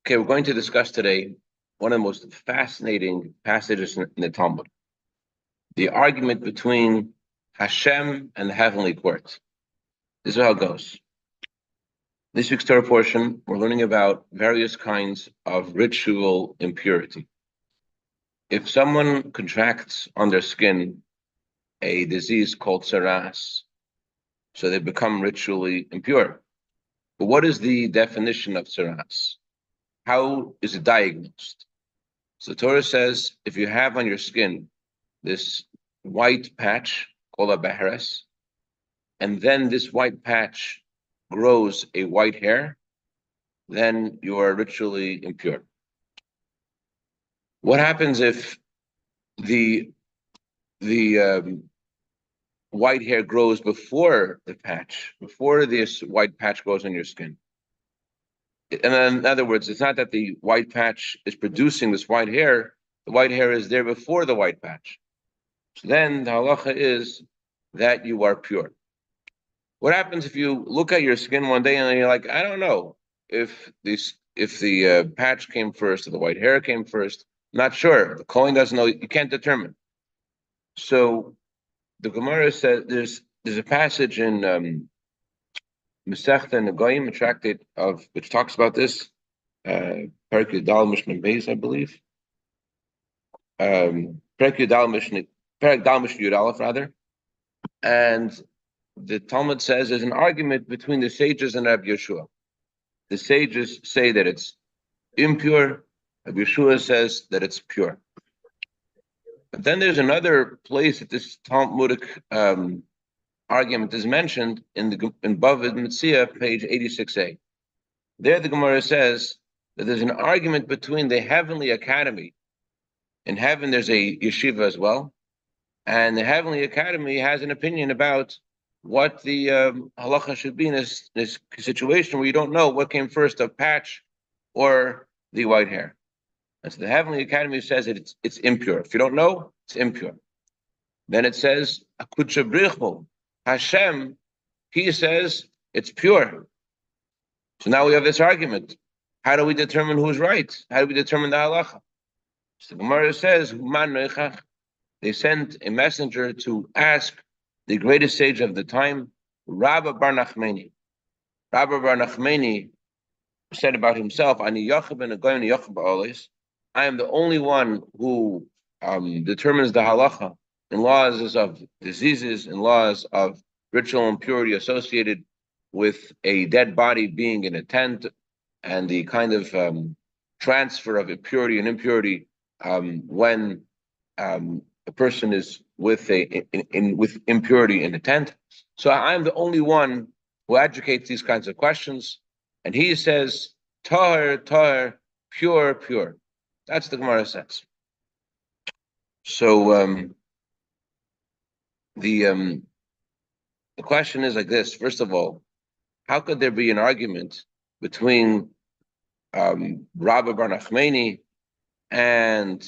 Okay, we're going to discuss today one of the most fascinating passages in the Talmud, the argument between Hashem and the heavenly court. This is how it goes. This week's Torah portion, we're learning about various kinds of ritual impurity. If someone contracts on their skin a disease called saras, so they become ritually impure. But what is the definition of saras? How is it diagnosed? So the Torah says, if you have on your skin this white patch called a beheres, and then this white patch grows a white hair, then you are ritually impure. What happens if the white hair grows before the patch, before this white patch grows on your skin? And in other words, it's not that the white patch is producing this white hair. The white hair is there before the white patch. So then the halacha is that you are pure. What happens if you look at your skin one day and you're like, I don't know if the patch came first or the white hair came first? Not sure. The Kohen doesn't know. You can't determine. So the Gemara says there's a passage in Masechta Negoyim, a tractate of which talks about this. Perek Yudal Mishnah Beis, I believe. Perek Dal Mishnah Yud Aleph, rather. And the Talmud says there's an argument between the sages and Rabbi Yeshua. The sages say that it's impure. Rabbi Yeshua says that it's pure. But then there's another place that this Talmudic argument is mentioned in Bavad Metzia, page 86a. There the Gemara says that there's an argument between the heavenly academy. In heaven there's a yeshiva as well, and the heavenly academy has an opinion about what the halacha should be in this situation where you don't know what came first, a patch or the white hair. And so the heavenly academy says that it's impure. If you don't know, it's impure. Then it says Hashem, he says it's pure. So now we have this argument. How do we determine who's right? How do we determine the halacha? So the Gemara says, they sent a messenger to ask the greatest sage of the time, Rabba Bar Nachmani. Rabba Bar Nachmani said about himself, I am the only one who determines the halacha in laws of diseases, in laws of ritual impurity associated with a dead body being in a tent, and the kind of transfer of purity and impurity when a person is with impurity in a tent. So I'm the only one who advocates these kinds of questions, and he says tahar, tahar, pure, pure. That's the Gemara says. So the question is like this. First of all, how could there be an argument between Rabba Bar Nachmani and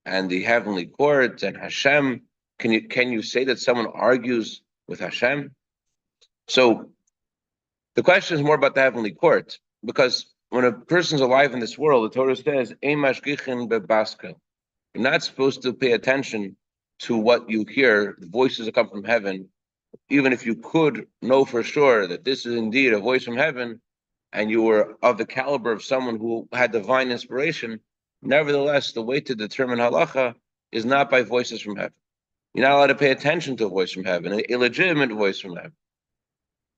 the heavenly court and Hashem? Can you say that someone argues with Hashem? So the question is more about the heavenly court, because when a person's alive in this world, the Torah says, "Ein mashgichin bebaska." You're not supposed to pay attention to what you hear, the voices that come from heaven, even if you could know for sure that this is indeed a voice from heaven, and you were of the caliber of someone who had divine inspiration. Nevertheless, the way to determine halacha is not by voices from heaven. You're not allowed to pay attention to a voice from heaven, an illegitimate voice from heaven.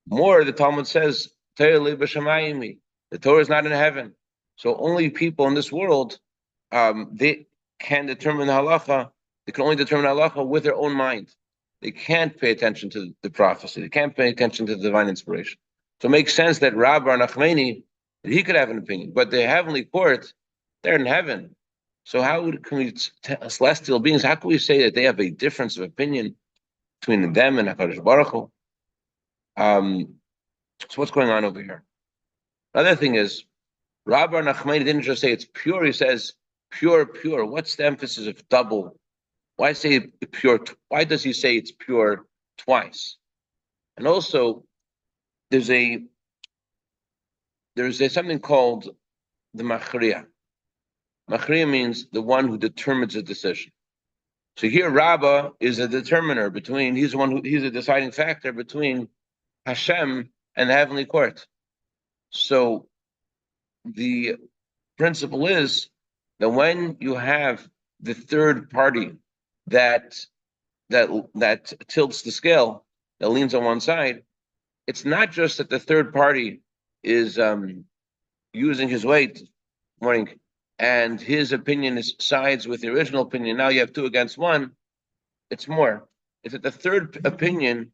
More, the Talmud says, the Torah is not in heaven. So only people in this world, they can determine the halacha. They can only determine halacha with their own mind. They can't pay attention to the prophecy. They can't pay attention to the divine inspiration. So it makes sense that Rabbi Nachmani, that he could have an opinion. But the heavenly court, they're in heaven. So can we, celestial beings, how can we say that they have a difference of opinion between them and HaKadosh Baruch Hu? So what's going on over here? Another thing is, Rabbi Nachmani didn't just say it's pure, he says pure, pure. What's the emphasis of double? Why say pure? Why does he say it's pure twice? And also, there's something called the machriya. Machriya means the one who determines a decision. So here, Rabbah is a determiner between. He's a deciding factor between Hashem and the heavenly court. So the principle is that when you have the third party that that tilts the scale, that leans on one side, it's not just that the third party is using his weight, morning, and his opinion is sides with the original opinion. Now you have two against one. It's more. It's that the third opinion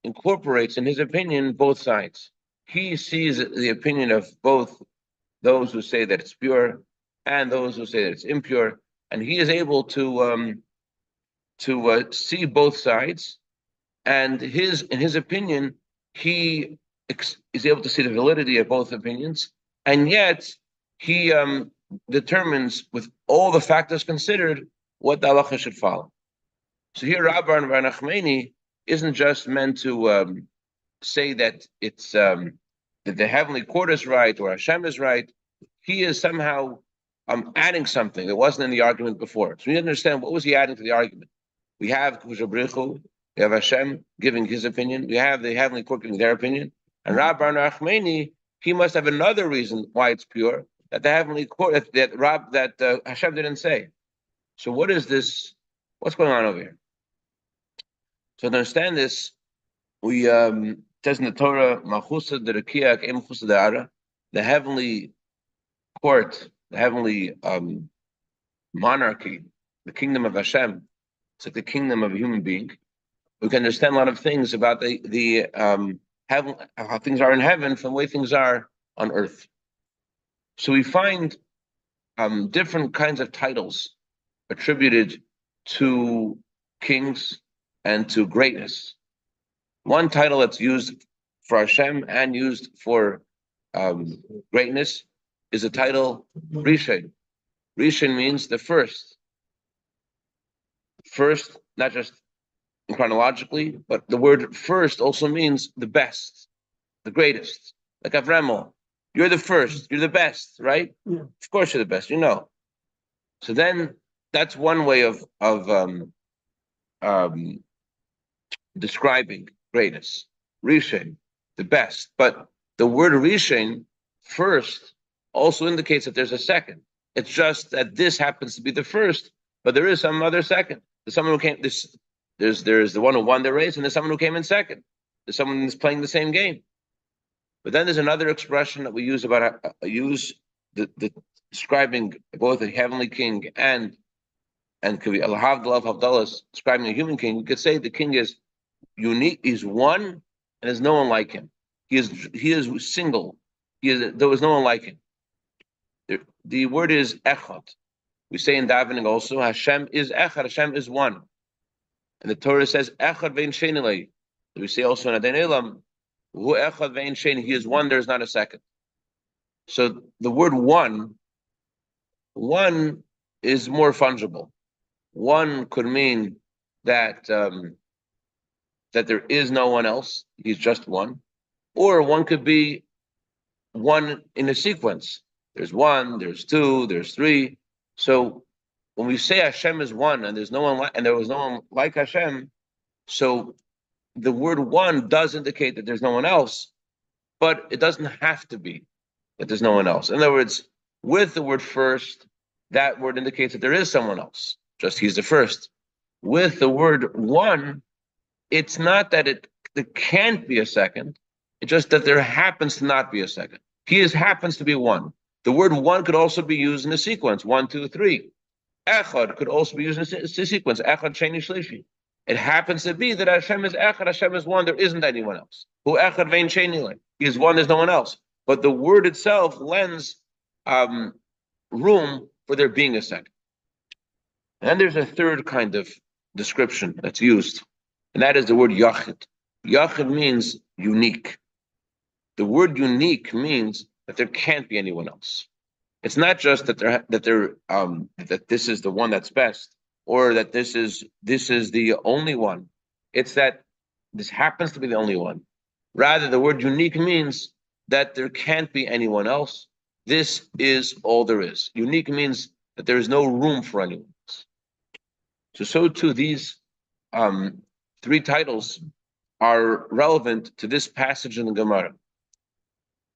incorporates in his opinion both sides. He sees the opinion of both those who say that it's pure and those who say that it's impure, and he is able to see both sides. And in his opinion, he is able to see the validity of both opinions, and yet he determines, with all the factors considered, what the halacha should follow. So here, Rabbi Nachmani isn't just meant to say that it's that the heavenly court is right or Hashem is right. He is somehow adding something that wasn't in the argument before. So we understand, what was he adding to the argument? We have Kushabrichu, we have Hashem giving his opinion, we have the heavenly court giving their opinion, and Rabbi Nachmani, he must have another reason why it's pure, that the heavenly court, that Hashem didn't say. So what is this? What's going on over here? So to understand this, we says in the Torah, Machusa Derekiak Em Chusa De'ara, the heavenly court, the heavenly monarchy, the kingdom of Hashem. It's like the kingdom of a human being. We can understand a lot of things about the heaven, how things are in heaven from the way things are on earth. So we find different kinds of titles attributed to kings and to greatness. One title that's used for Hashem and used for greatness is the title Rishon. Rishon means the first. First, not just chronologically, but the word first also means the best, the greatest. Like Avramo, you're the first, you're the best, right? Yeah. Of course you're the best, you know. So then that's one way of describing greatness. Rishon, the best. But the word Rishon, first, also indicates that there's a second. It's just that this happens to be the first, but there is some other second. There's someone who came. There's the one who won the race, and there's someone who came in second. There's someone who's playing the same game. But then there's another expression that we use about the describing both a heavenly king and could be Havdalah, describing a human king. We could say the king is unique. He's one, and there's no one like him. He is single. There was no one like him. The word is echad. We say in davening also, Hashem is echad. Hashem is one. And the Torah says, echad vein sheni. We say also in Adon Elam, hu echad vein sheni. He is one, there is not a second. So the word one is more fungible. One could mean that that there is no one else. He's just one. Or one could be one in a sequence. There's one, there's two, there's three. So when we say Hashem is one and there's no one and there was no one like Hashem, so the word one does indicate that there's no one else, but it doesn't have to be that there's no one else. In other words, with the word first, that word indicates that there is someone else, just he's the first. With the word one, it's not that there can't be a second, it's just that there happens to not be a second. Happens to be one. The word one could also be used in a sequence, 1, 2, 3. Echad could also be used in a sequence, Echad, Sheni, Shlishi. It happens to be that Hashem is Echad, Hashem is one, there isn't anyone else. Who Echad vein Sheni, he is one, there's no one else. But the word itself lends room for there being a second. And then there's a third kind of description that's used, and that is the word Yachid. Yachid means unique. The word unique means that there can't be anyone else. It's not just that that this is the one that's best, or that this is the only one. It's that this happens to be the only one. Rather, the word unique means that there can't be anyone else, This is all there is. Unique means that there is no room for anyone else. So too, these three titles are relevant to this passage in the Gemara.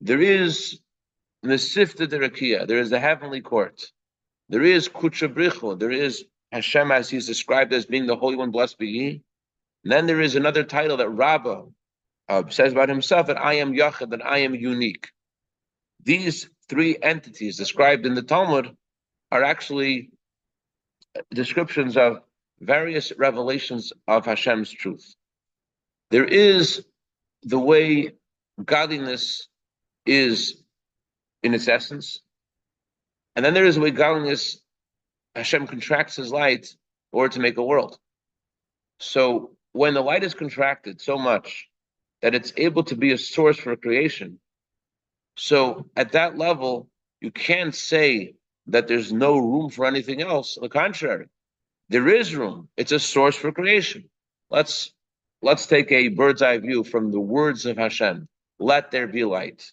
There is Nesifta Derakia, there is the heavenly court. There is Kutra Brichu, there is Hashem as he's described as being the Holy One, blessed be He. And then there is another title that Rabbah says about himself, that I am Yachid, that I am unique. These three entities described in the Talmud are actually descriptions of various revelations of Hashem's truth. There is the way godliness is in its essence, and then there is the way godliness, Hashem contracts his light in order to make a world. So when the light is contracted so much that it's able to be a source for creation, so at that level, you can't say that there's no room for anything else. On the contrary, there is room. It's a source for creation. Let's take a bird's eye view from the words of Hashem. Let there be light.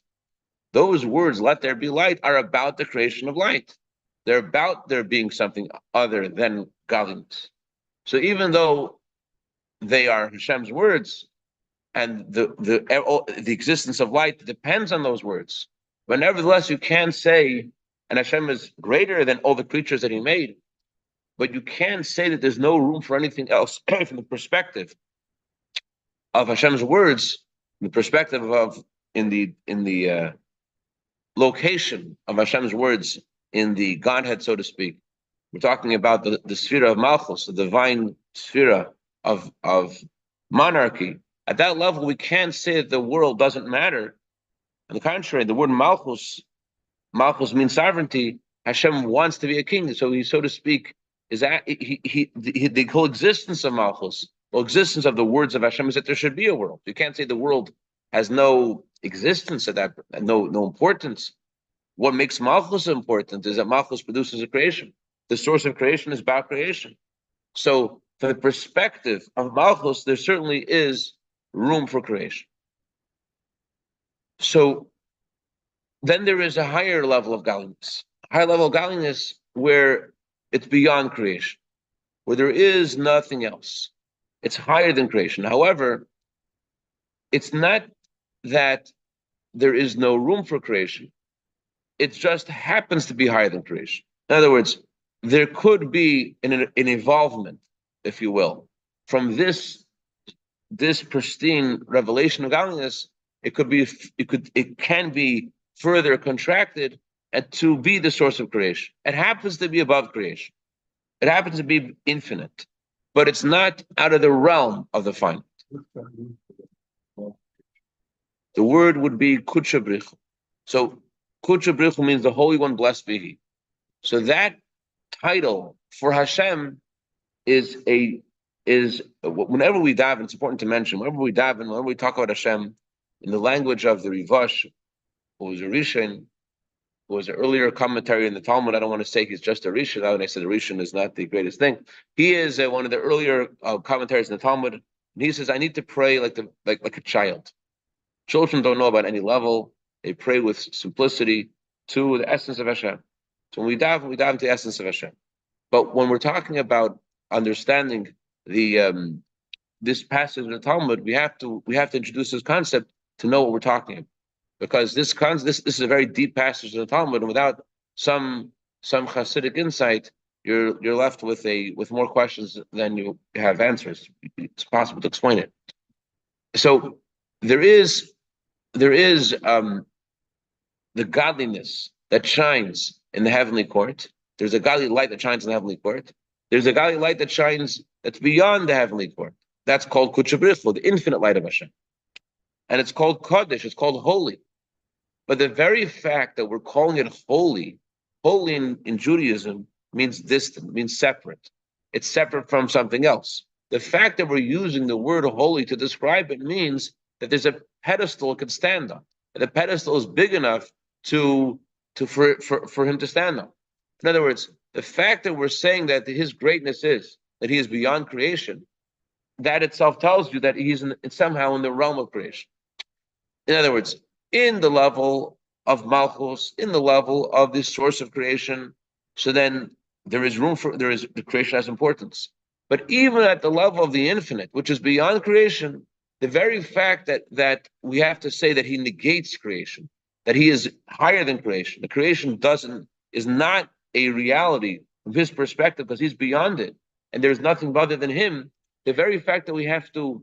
Those words, let there be light, are about the creation of light. They're about there being something other than godliness. So even though they are Hashem's words, and the existence of light depends on those words, but nevertheless you can say, and Hashem is greater than all the creatures that He made, but you can say that there's no room for anything else from the perspective of Hashem's words, the perspective of in the location of Hashem's words in the Godhead, so to speak. We're talking about the sphere of Malchus, the divine sphere of monarchy. At that level, we can't say that the world doesn't matter. On the contrary, the word Malchus means sovereignty. Hashem wants to be a king, so he, so to speak, is that the whole existence of Malchus, the existence of the words of Hashem, is that there should be a world. You can't say the world has no existence at that, no importance. What makes Malchus important is that Malchus produces a creation. The source of creation is about creation. So, from the perspective of Malchus, there certainly is room for creation. So, then there is a higher level of godliness, higher level of godliness where it's beyond creation, where there is nothing else. It's higher than creation. However, it's not that there is no room for creation. It just happens to be higher than creation. In other words, there could be an evolvement, if you will, from this pristine revelation of godliness. It can be further contracted and to be the source of creation. It happens to be above creation. It happens to be infinite, but it's not out of the realm of the finite. The word would be Kudsha Brichu. So Kudsha Brichu means the Holy One, blessed be He. So that title for Hashem is whenever we daven, it's important to mention, whenever we daven, whenever we talk about Hashem, in the language of the Rivash, who was a Rishon, who was an earlier commentary in the Talmud. I don't want to say he's just a Rishon. When I said a Rishon is not the greatest thing. He is one of the earlier commentaries in the Talmud. And he says, I need to pray like a child. Children don't know about any level. They pray with simplicity to the essence of Hashem. So when we daven to the essence of Hashem. But when we're talking about understanding the this passage of the Talmud, we have to introduce this concept to know what we're talking about, because this is a very deep passage of the Talmud, and without some Chassidic insight, you're left with more questions than you have answers. It's possible to explain it. So there is the godliness that shines in the heavenly court. There's a godly light that shines in the heavenly court. There's a godly light that shines that's beyond the heavenly court. That's called Kudsha Brichu, the infinite light of Hashem. And it's called Kodesh, it's called holy. But the very fact that we're calling it holy in Judaism means distant, means separate. It's separate from something else. The fact that we're using the word holy to describe it means that there's a pedestal it could stand on. And the pedestal is big enough for him to stand on. In other words, the fact that we're saying that his greatness is that he is beyond creation, that itself tells you that he's somehow in the realm of creation. In other words, in the level of Malchus, in the level of the source of creation. So then the creation has importance. But even at the level of the infinite, which is beyond creation, the very fact that we have to say that he negates creation, that he is higher than creation, the creation is not a reality from his perspective because he's beyond it, and there's nothing other than him. The very fact that we have to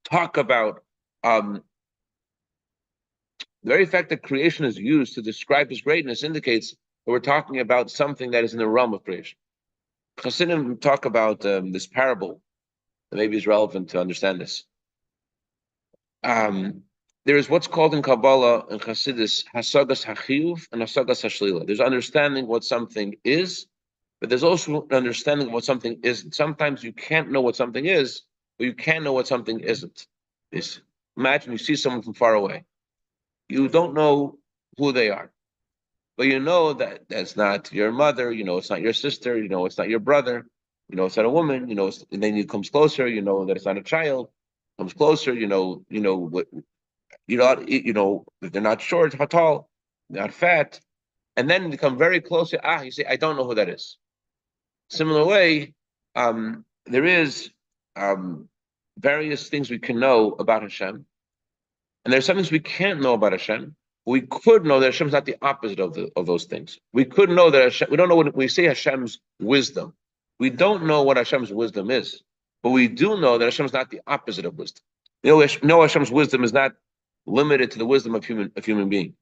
talk about um, the very fact that creation is used to describe his greatness indicates that we're talking about something that is in the realm of creation. Chassidim talk about this parable that maybe is relevant to understand this. There is what's called in Kabbalah and Chassidus hasagas hachiyuv and hasagas hashlila. There's understanding what something is, but there's also an understanding of what something isn't. Sometimes you can't know what something is, but you can know what something isn't. Imagine you see someone from far away. You don't know who they are, but you know that that's not your mother. You know it's not your sister. You know it's not your brother. You know it's not a woman. You know, and then it comes closer. You know that it's not a child. Comes closer. You know what. You know that they're not short, how tall, not fat, and then they come very close. You say, I don't know who that is. Similar way, there is various things we can know about Hashem, and there's some things we can't know about Hashem. We could know that Hashem is not the opposite of those things. We could know that Hashem, we don't know what we say Hashem's wisdom. We don't know what Hashem's wisdom is, but we do know that Hashem is not the opposite of wisdom. You know Hashem's wisdom is not limited to the wisdom of human being.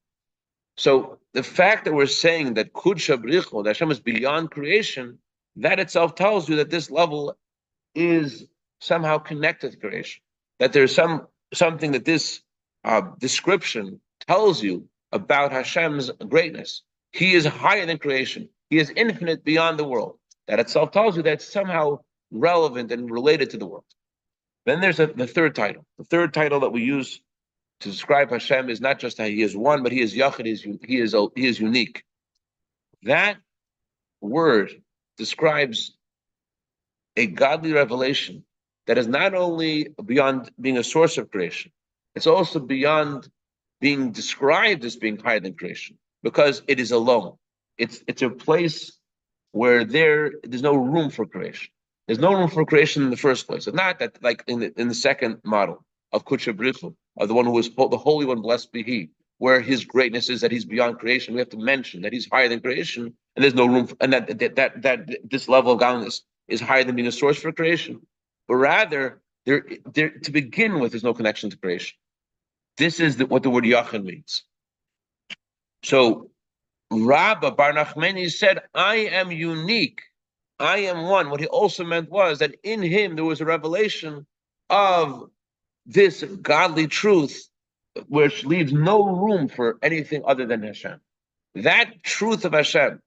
So the fact that we're saying that Kudsha Bricho, that Hashem is beyond creation, that itself tells you that this level is somehow connected to creation. That there's something that this description tells you about Hashem's greatness. He is higher than creation. He is infinite beyond the world. That itself tells you that it's somehow relevant and related to the world. Then there's the third title. The third title that we use to describe Hashem is not just that he is one, but he is Yachid, he is unique. That word describes a godly revelation that is not only beyond being a source of creation, it's also beyond being described as being higher than creation, because it is alone. It's a place where there's no room for creation. There's no room for creation in the first place. It's not that like in the second model of Kudsha Brichu, of the one who is the Holy One, blessed be He, where His greatness is that He's beyond creation. We have to mention that He's higher than creation, and there's no room and that this level of godliness is higher than being a source for creation. But rather, there to begin with, there's no connection to creation. This is what the word Yachid means. So Rabbah Bar Nachmani said, I am unique. I am one. What he also meant was that in him there was a revelation of this godly truth, which leaves no room for anything other than Hashem. That truth of Hashem,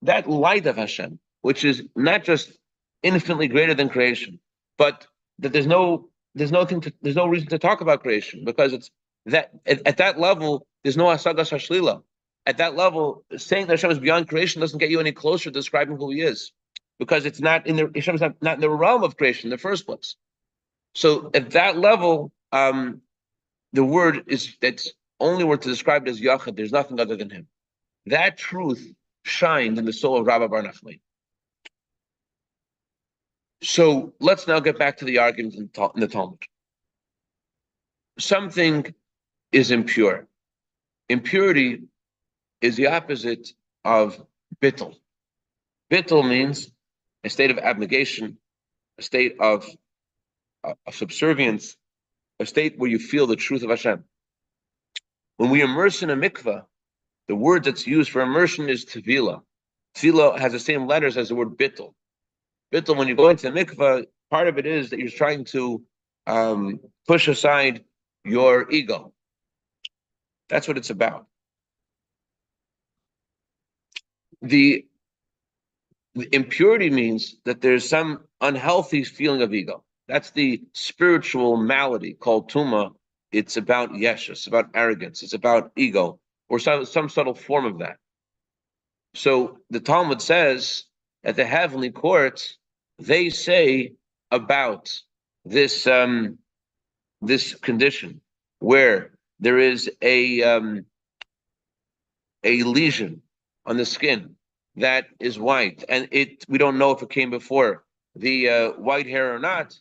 that light of Hashem, which is not just infinitely greater than creation, but that there's no reason to talk about creation, because it's that at that level there's no asagas hashlila. At that level, saying that Hashem is beyond creation doesn't get you any closer to describing who He is, because it's not in the Hashem's not in the realm of creation in the first place. So at that level, the word that's only word to describe it as Yachid. There's nothing other than Him. That truth shined in the soul of Rabbi Bar Nachmani. So let's now get back to the argument in the Talmud. Something is impure. Impurity is the opposite of bittul. Bittul means a state of abnegation, a state of subservience, a state where you feel the truth of Hashem. When we immerse in a mikveh, the word that's used for immersion is tefillah. Tefillah has the same letters as the word bittul. Bittul, when you go into the mikveh, part of it is that you're trying to push aside your ego. That's what it's about. The impurity means that there's some unhealthy feeling of ego. That's the spiritual malady called tuma. It's about yeshus, it's about arrogance, it's about ego, or some subtle form of that. So the Talmud says at the heavenly courts, they say about this this condition where there is a lesion on the skin that is white, and we don't know if it came before the white hair or not.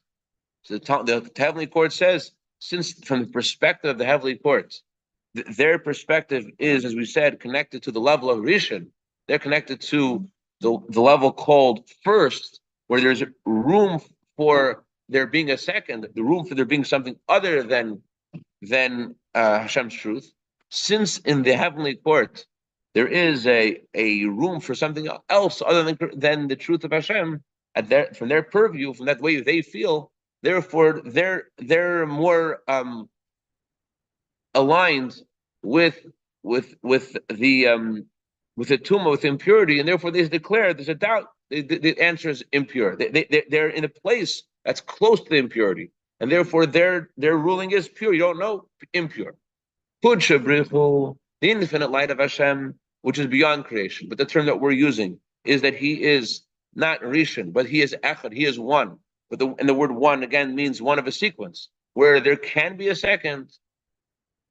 So the heavenly court says, since from the perspective of the heavenly court, their perspective is, as we said, connected to the level of Rishon. They're connected to the level called first, where there's room for there being a second, the room for there being something other than Hashem's truth. Since in the heavenly court there is a room for something else other than the truth of Hashem, from their purview, from that way they feel, therefore they're more aligned with the tumah, with impurity, and therefore they declare there's a doubt. The answer is impure. They're in a place that's close to the impurity, and therefore their ruling is pure. You don't know, impure. The infinite light of Hashem, which is beyond creation. But the term that we're using is that He is not Rishon, but He is Echad. He is one. And the word one again means one of a sequence, where there can be a second.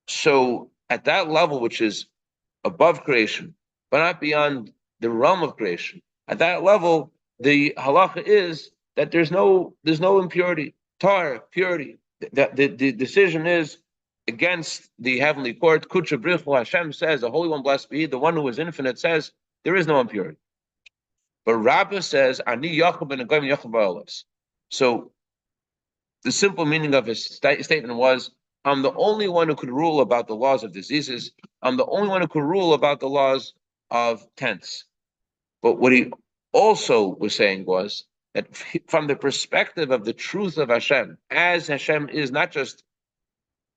So at that level, which is above creation, but not beyond the realm of creation, at that level, the halacha is that there's no impurity, purity. The decision is against the heavenly court. Kutsha Brichu, Hashem says, the Holy One, blessed be, the one who is infinite, says there is no impurity. But Rabbah says, Ani Yachab and Agam Yachab. So the simple meaning of his statement was, I'm the only one who could rule about the laws of diseases. I'm the only one who could rule about the laws of tents. But what he also was saying was that from the perspective of the truth of Hashem, as Hashem is not just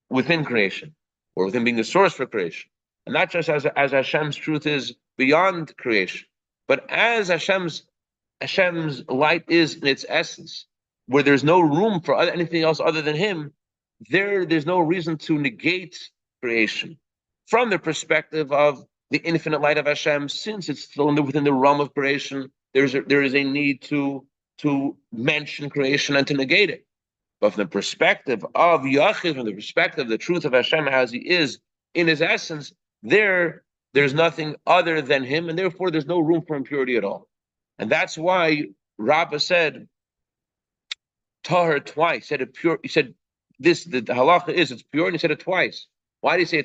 within creation, or within being the source for creation, and not just as Hashem's truth is beyond creation, but as Hashem's light is in its essence, where there's no room for anything else other than Him, there's no reason to negate creation. From the perspective of the infinite light of Hashem, since it's still within the realm of creation, there is a need to mention creation and to negate it. But from the perspective of Yachid, from the perspective of the truth of Hashem as He is in His essence, there's nothing other than Him, and therefore there's no room for impurity at all. And that's why Rabbah said Tahir twice. Said it pure. He said this. The halacha is it's pure, and he said it twice. Why did he say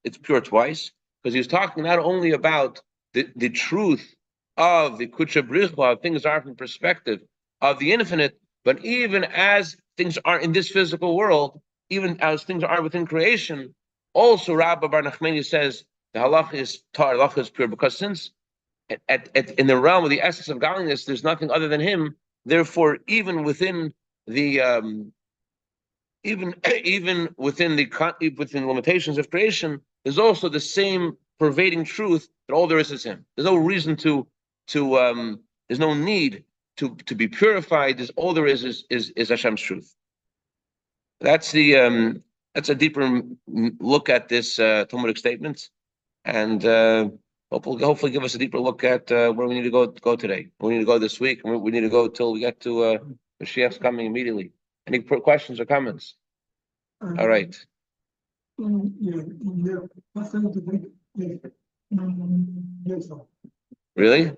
it's pure twice? Because he was talking not only about the truth of the Kutsha Brichla, things are from the perspective of the infinite, but even as things are in this physical world, even as things are within creation, also Rabbi Bar Nachmani says the halacha is tar, halacha is pure, because since in the realm of the essence of godliness, there's nothing other than Him. Therefore, even within the even within the limitations of creation, there's also the same pervading truth that all there is Him. There's no reason to there's no need to be purified. There's all there is Hashem's truth. That's a deeper look at this Talmudic statement, and hopefully give us a deeper look at where we need to go today. We need to go this week, and we need to go till we get to Mashiach's coming immediately. Any questions or comments? All right. Really?